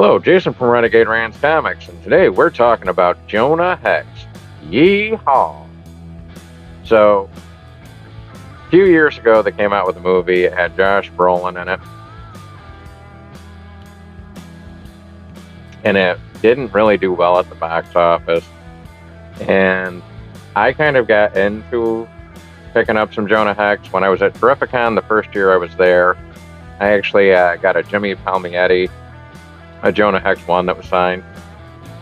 Hello, Jason from Renegade Rants Comics, and today we're talking about Jonah Hex. Yeehaw! So, a few years ago they came out with a movie. It had Josh Brolin in it. And it didn't really do well at the box office. And I kind of got into picking up some Jonah Hex. When I was at Terrificon the first year I was there, I actually got a Jimmy Palmiotti, a Jonah Hex 1 that was signed,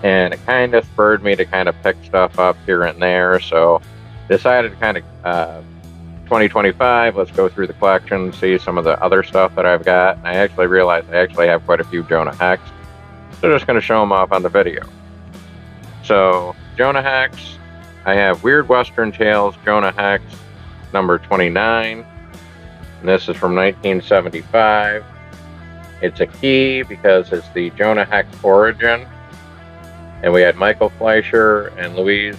and it kind of spurred me to kind of pick stuff up here and there. So decided to kind of 2025, let's go through the collection, see some of the other stuff that I've got. And I actually realized I actually have quite a few Jonah Hex, so just going to show them off on the video. So Jonah Hex, I have Weird Western Tales Jonah Hex number 29, and this is from 1975. It's a key because it's the Jonah Hex origin. And we had Michael Fleischer and Luis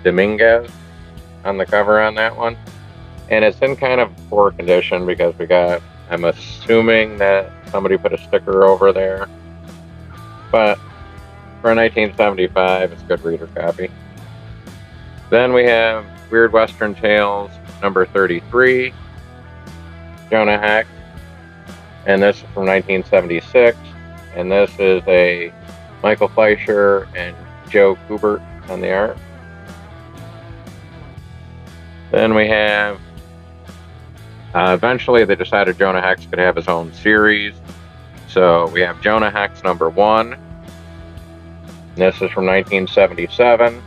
Dominguez on the cover on that one. And it's in kind of poor condition because I'm assuming that somebody put a sticker over there. But for 1975, it's a good reader copy. Then we have Weird Western Tales number 33, Jonah Hex. And this is from 1976, and this is a Michael Fleischer and Joe Kubert on the art. Then we have, eventually they decided Jonah Hex could have his own series, so we have Jonah Hex number 1. This is from 1977.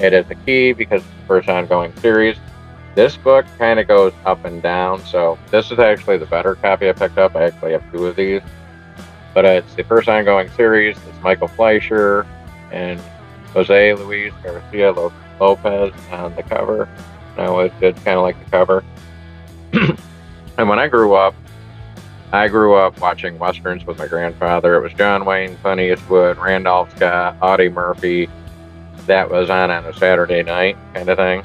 It is a key because it's the first ongoing series. This book kind of goes up and down, so this is actually the better copy I picked up. I actually have 2 of these, but it's the first ongoing series. It's Michael Fleischer and Jose Luis Garcia Lopez on the cover. I always did kind of like the cover. And when I grew up watching Westerns with my grandfather. It was John Wayne, Clint Eastwood, Randolph Scott, Audie Murphy. That was on a Saturday night kind of thing.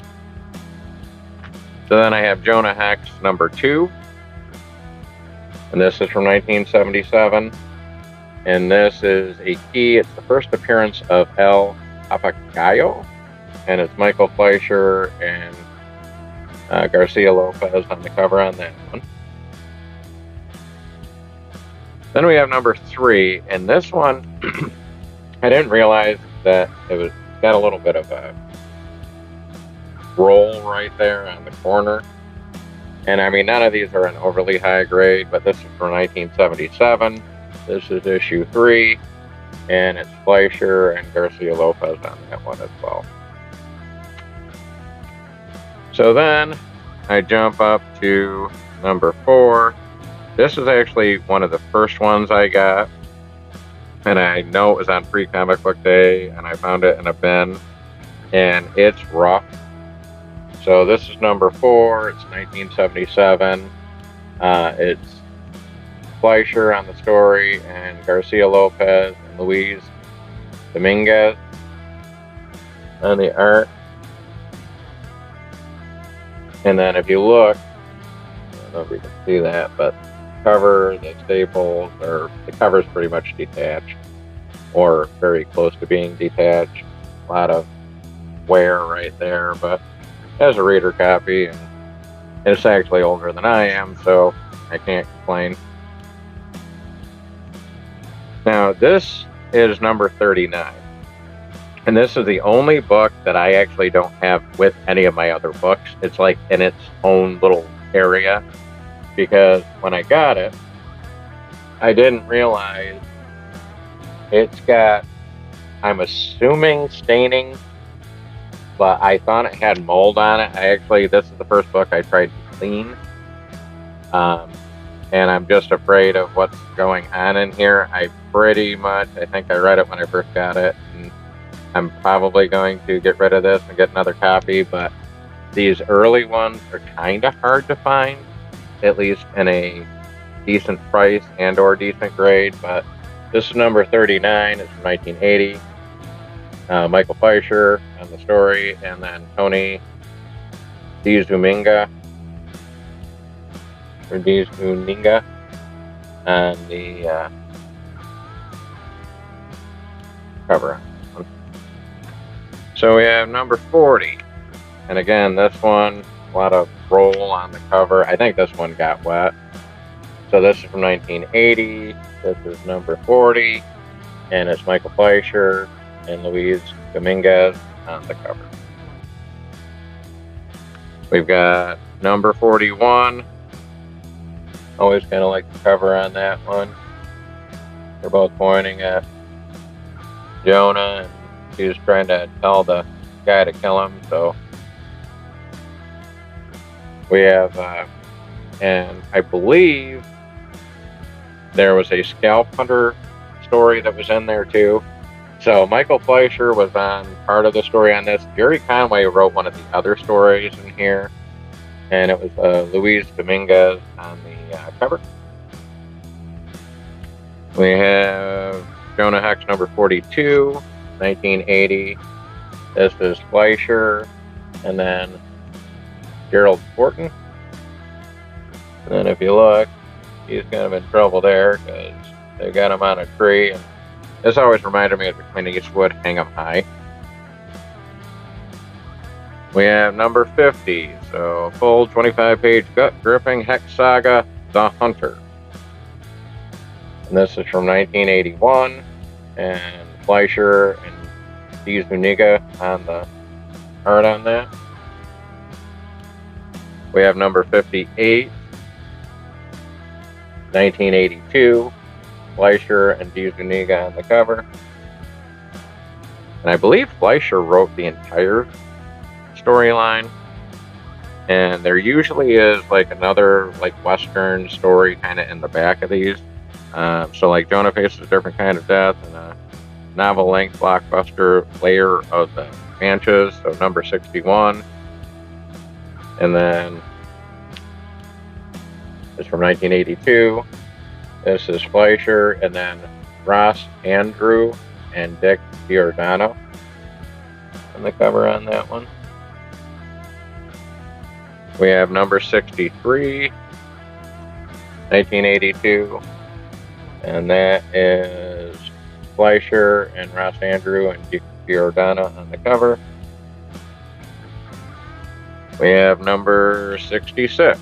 So then I have Jonah Hex number 2, and this is from 1977, and this is a key. It's the first appearance of El Papagayo, and it's Michael Fleischer and Garcia Lopez on the cover on that one. Then we have number 3, and this one, I didn't realize that it got a little bit of a roll right there on the corner. And I mean, none of these are an overly high grade, but this is from 1977. This is issue 3, and it's Fleischer and Garcia Lopez on that one as well. So then I jump up to number 4. This is actually one of the first ones I got, and I know it was on Free Comic Book Day, and I found it in a bin, and it's rough. So this is number 4. It's 1977. It's Fleischer on the story and Garcia Lopez and Luis Dominguez on the art. And then if you look, I don't know if you can see that, but cover, the staples, or the cover is pretty much detached or very close to being detached. A lot of wear right there, but as a reader copy, and it's actually older than I am, so I can't complain. Now this is number 39, and this is the only book that I actually don't have with any of my other books. It's like in its own little area, because when I got it, I didn't realize it's got, I'm assuming, staining, but I thought it had mold on it. This is the first book I tried to clean. And I'm just afraid of what's going on in here. I think I read it when I first got it, and I'm probably going to get rid of this and get another copy, but these early ones are kind of hard to find, at least in a decent price and or decent grade. But this is number 39. It's from 1980. Michael Fleischer on the story, and then Tony Diaz-Uminga on the cover on this one. So we have number 40. And again, this one, a lot of roll on the cover. I think this one got wet. So this is from 1980. This is number 40. And it's Michael Fleischer and Luis Dominguez on the cover. We've got number 41. Always kind of like the cover on that one. They're both pointing at Jonah, and he's trying to tell the guy to kill him. So we have, and I believe there was a scalp hunter story that was in there too. So Michael Fleischer was on part of the story on this. Jerry Conway wrote one of the other stories in here, and it was Luis Dominguez on the cover. We have Jonah Hex number 42, 1980. This is Fleischer, and then Gerald Fortin. And then if you look, he's kind of in trouble there because they got him on a tree. And this always reminded me of the Clint Eastwood Hang 'em High. We have number 50, so full 25-page gut-gripping Hex saga, The Hunter. And this is from 1981, and Fleischer and D. Zuniga on the art on that. We have number 58, 1982, Fleischer and D. Zuniga on the cover. And I believe Fleischer wrote the entire storyline. And there usually is like another like Western story kind of in the back of these. So like Jonah Faces a Different Kind of Death and a novel-length blockbuster Lair of the Manches, so number 61. And then it's from 1982. This is Fleischer, and then Ross Andrew and Dick Giordano on the cover on that one. We have number 63, 1982, and that is Fleischer and Ross Andrew and Dick Giordano on the cover. We have number 66,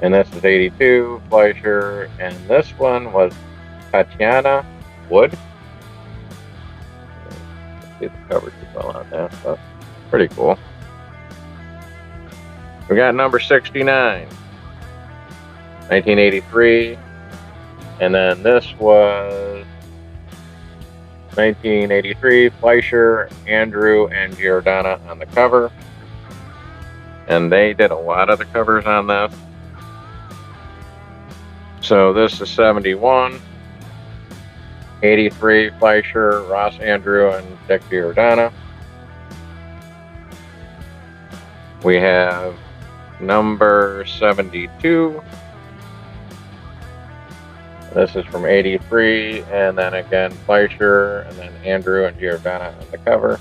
and this is 82, Fleischer, and this one was Tatiana Wood. Let's see the cover too well on that, but pretty cool. We got number 69, 1983, and then this was 1983, Fleischer, Andrew, and Giordano on the cover. And they did a lot of the covers on this. So this is 71, 83, Fleischer, Ross Andrew, and Dick Giordano. We have number 72. This is from 83, and then again Fleischer, and then Andrew and Giordano on the cover.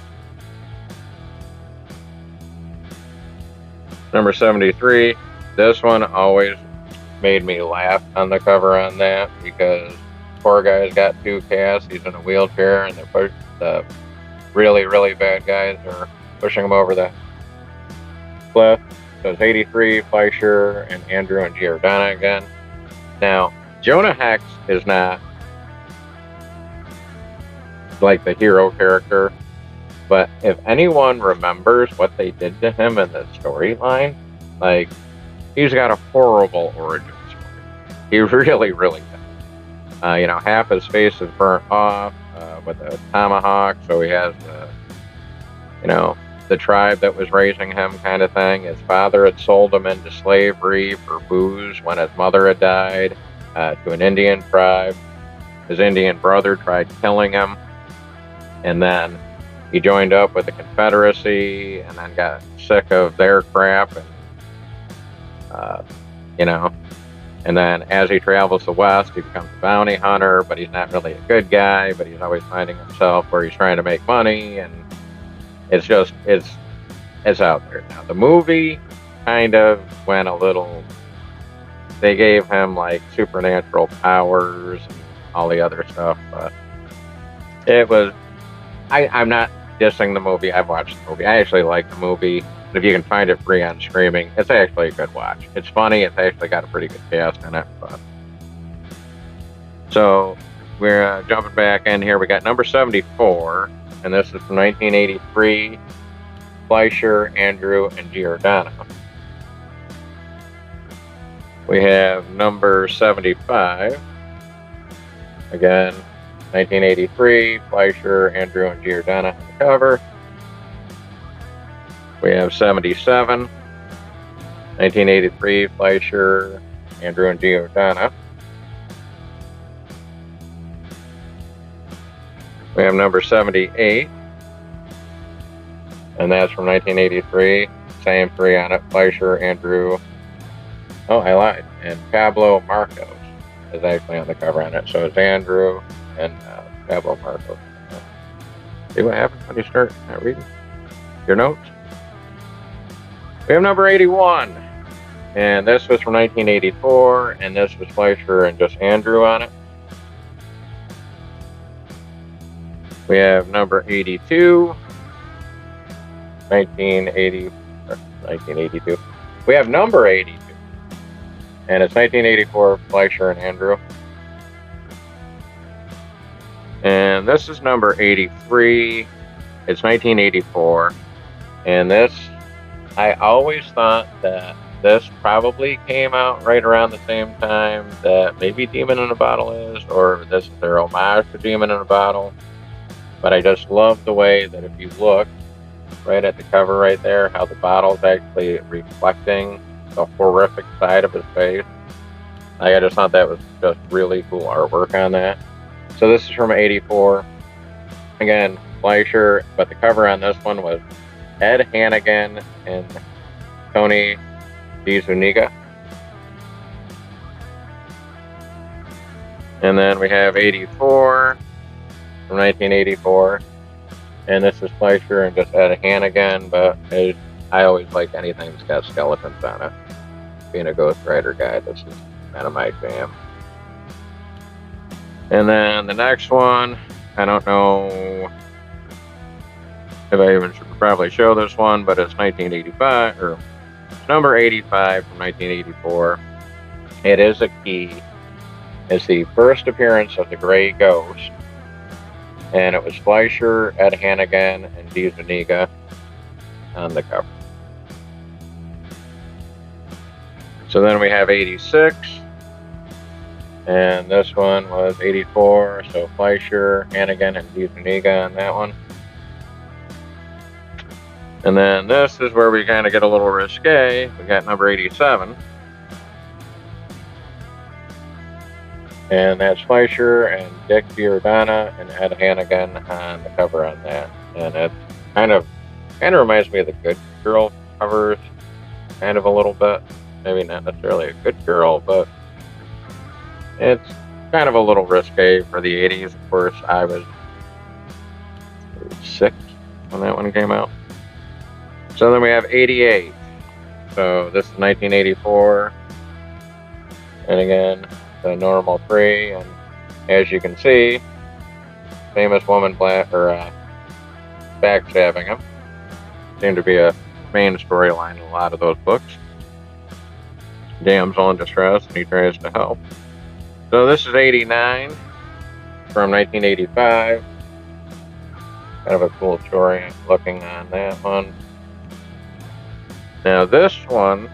Number 73. This one always made me laugh on the cover on that because poor guy's got two casts. He's in a wheelchair, and the really, really bad guys are pushing him over the cliff. So it's 83, Fleischer, and Andrew and Giordano again. Now, Jonah Hex is not like the hero character, but if anyone remembers what they did to him in the storyline, like, he's got a horrible origin story. He really, really does. Half his face is burnt off with a tomahawk, so he has the tribe that was raising him kind of thing. His father had sold him into slavery for booze when his mother had died. To an Indian tribe. His Indian brother tried killing him, and then he joined up with the Confederacy, and then got sick of their crap, and then as he travels the West, he becomes a bounty hunter, but he's not really a good guy, but he's always finding himself where he's trying to make money, and it's out there. Now, the movie kind of went a little. They gave him like supernatural powers and all the other stuff, but It was. I'm not dissing the movie. I've watched the movie. I actually like the movie. If you can find it free on streaming, it's actually a good watch. It's funny. It's actually got a pretty good cast in it. But. So we're jumping back in here. We got number 74, and this is from 1983. Fleischer, Andrew, and Giordano. We have number 75. Again, 1983. Fleischer, Andrew, and Giordano on the cover. We have 77. 1983. Fleischer, Andrew, and Giordano. We have number 78. And that's from 1983. Same three on it. Fleischer, Andrew. Oh, I lied. And Pablo Marcos is actually on the cover on it. So it's Andrew and Pablo Marcos. See what happens when you start reading your notes? We have number 81. And this was from 1984. And this was Fleischer and just Andrew on it. We have number 82. 1982. We have number 82. And it's 1984, Fleischer and Andrew. And this is number 83. It's 1984. And this, I always thought that this probably came out right around the same time that maybe Demon in a Bottle is, or this is their homage to Demon in a Bottle. But I just love the way that if you look right at the cover right there, how the bottle's actually reflecting the horrific side of his face. I just thought that was just really cool artwork on that. So this is from 84. Again, Fleischer, but the cover on this one was Ed Hannigan and Tony DiZuniga. And then we have 84 from 1984. And this is Fleischer and just Ed Hannigan, but I always like anything that's got skeletons on it. Being a Ghost Rider guy, this is kind of my jam. And then the next one, I don't know if I even should probably show this one, but it's 1985, or it's number 85 from 1984. It is a key. It's the first appearance of the Gray Ghost. And it was Fleischer, Ed Hannigan, and DiZuniga on the cover. So then we have 86. And this one was 84. So Fleischer, Hannigan, and DiZuniga on that one. And then this is where we kind of get a little risque. We got number 87. And that's Fleischer and Dick Giordano and Ed Hannigan on the cover on that. And it kind of reminds me of the Good Girl covers, kind of a little bit. Maybe not necessarily a good girl, but it's kind of a little risque for the 80s. Of course, I was 6 when that one came out. So then we have 88. So this is 1984. And again, the normal 3, and as you can see, famous woman backstabbing him. Seemed to be a main storyline in a lot of those books. Damsel in distress, and he tries to help. So this is 89 from 1985. Kind of a cool story looking on that one. Now this one,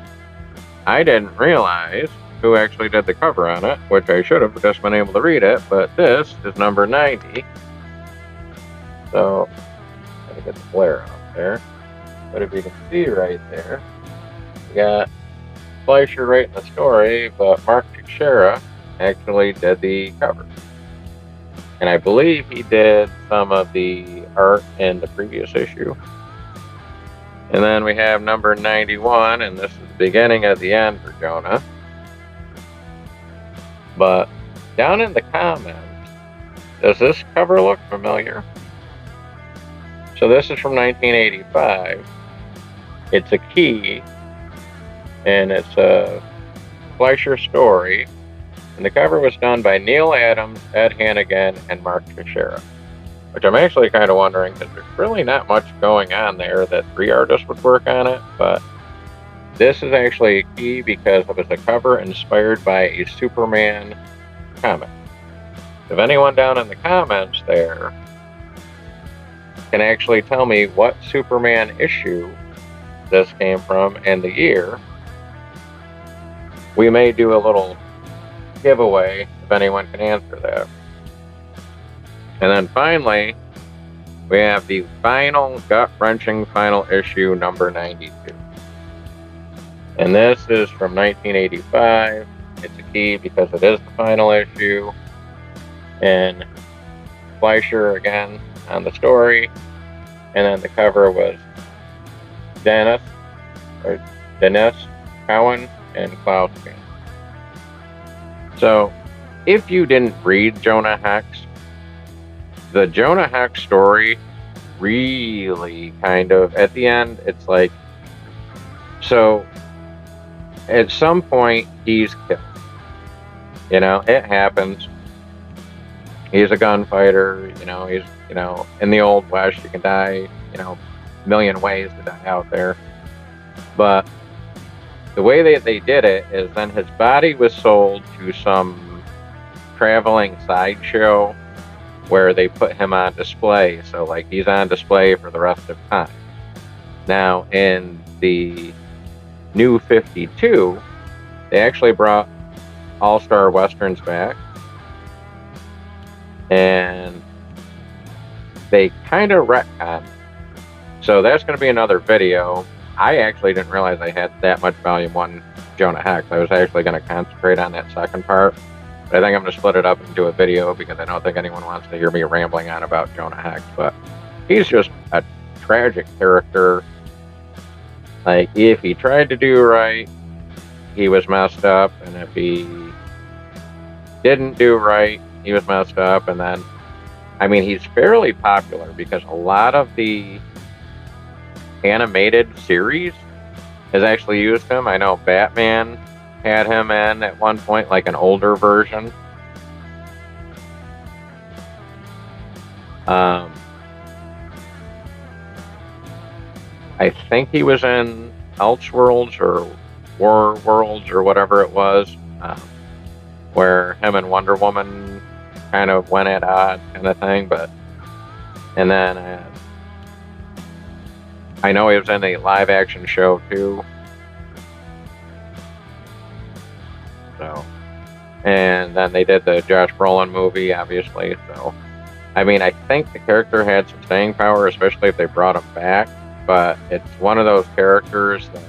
I didn't realize who actually did the cover on it, which I should have just been able to read it, but this is number 90. So, gotta get the glare off there. But if you can see right there, we got Fleischer writing the story, but Mark Teixeira actually did the cover. And I believe he did some of the art in the previous issue. And then we have number 91, and this is the beginning of the end for Jonah. But down in the comments, does this cover look familiar? So this is from 1985. It's a key, and it's a Fleischer story. And the cover was done by Neil Adams, Ed Hannigan, and Mark Teixeira. which I'm actually kind of wondering because there's really not much going on there that 3 artists would work on it, but this is actually a key because it was a cover inspired by a Superman comic. If anyone down in the comments there can actually tell me what Superman issue this came from and the year, we may do a little giveaway if anyone can answer that. And then finally, we have the final gut-wrenching final issue, number 92. And this is from 1985. It's a key because it is the final issue. And Fleischer again on the story. And then the cover was Dennis Cowan and Klaus King. So, if you didn't read Jonah Hex, the Jonah Hex story really kind of, at the end, it's like, so at some point he's killed. You know, it happens. He's a gunfighter, he's, in the Old West, you can die, a million ways to die out there. But the way they did it is then his body was sold to some traveling sideshow where they put him on display. So, like, he's on display for the rest of time. Now, in the new 52, they actually brought All-Star Westerns back. And they kind of retconned. So that's going to be another video. I actually didn't realize I had that much Volume 1 Jonah Hex. I was actually going to concentrate on that second part. But I think I'm going to split it up into a video because I don't think anyone wants to hear me rambling on about Jonah Hex. But he's just a tragic character. Like, if he tried to do right, he was messed up. And if he didn't do right, he was messed up. And then, I mean, he's fairly popular because a lot of the animated series has actually used him. I know Batman had him in at one point, like an older version. I think he was in Elseworlds or War Worlds or whatever it was, where him and Wonder Woman kind of went at odds kind of thing. And then I know he was in a live action show too. So, and then they did the Josh Brolin movie, obviously. So, I mean, I think the character had some staying power, especially if they brought him back. But it's one of those characters that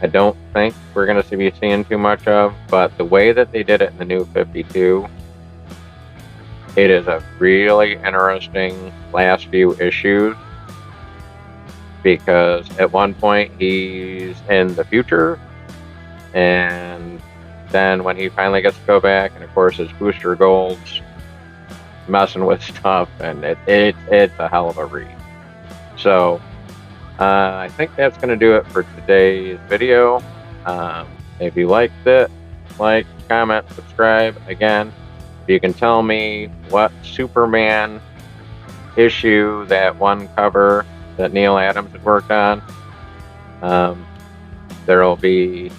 I don't think we're going to be seeing too much of. But the way that they did it in the new 52, it is a really interesting last few issues. Because at one point he's in the future, and then when he finally gets to go back, and of course his Booster Gold's messing with stuff, and it's a hell of a read. So I think that's going to do it for today's video. If you liked it, like, comment, subscribe. Again, if you can tell me what Superman issue that one cover that Neil Adams had worked on, there will be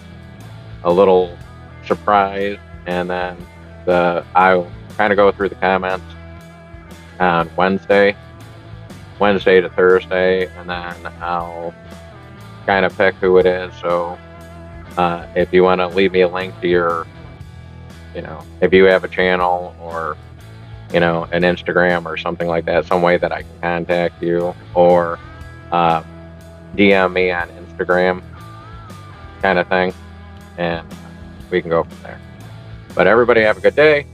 a little surprise, and then I'll kind of go through the comments on Wednesday to Thursday, and then I'll kind of pick who it is. So if you want to leave me a link to your, if you have a channel or an Instagram or something like that, some way that I can contact you, or DM me on Instagram kind of thing, and we can go from there. But everybody have a good day.